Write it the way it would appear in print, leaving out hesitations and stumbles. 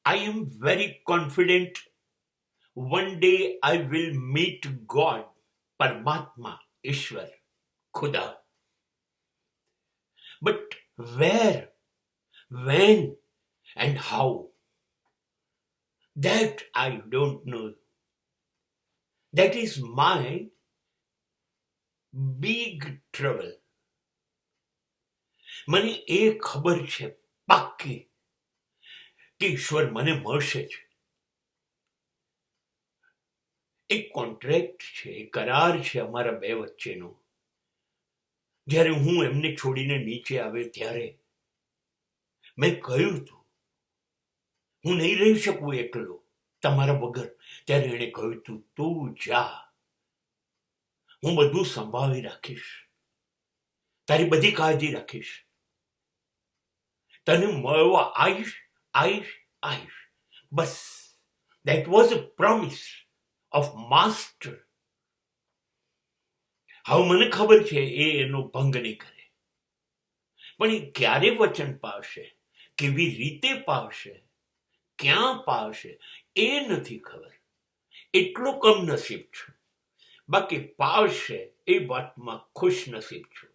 I am very confident one day I will meet God, Paramatma, Ishwar, Khuda. But where, when, and how? That I don't know. That is my big trouble. મને એ ખબર છે પાક્કી કે ઈશ્વર મને મળશે જ. એક કોન્ટ્રાક્ટ છે, એક કરાર છે અમારા બે વચ્ચેનો. જ્યારે હું એમને છોડીને નીચે આવે ત્યારે મેં કહ્યું હતું હું નહીં રહી શકું એકલો તમારા વગર. ત્યારે એણે કહ્યું હતું તું જા, હું બધું સંભાળી રાખીશ, તારી બધી કાળજી રાખીશ, તને મળવા આવીશ આવીશ આવીશ. બસ, that was a promise of master. હવે મને ખબર છે એ એનો ભંગ નહીં કરે, પણ એ ક્યારે વચન પાળશે, કેવી રીતે પાળશે, ક્યાં પાળશે એ નથી ખબર. એટલો કમનસીબ છું, બાકી પાળશે એ વાતમાં ખુશ નસીબ છું.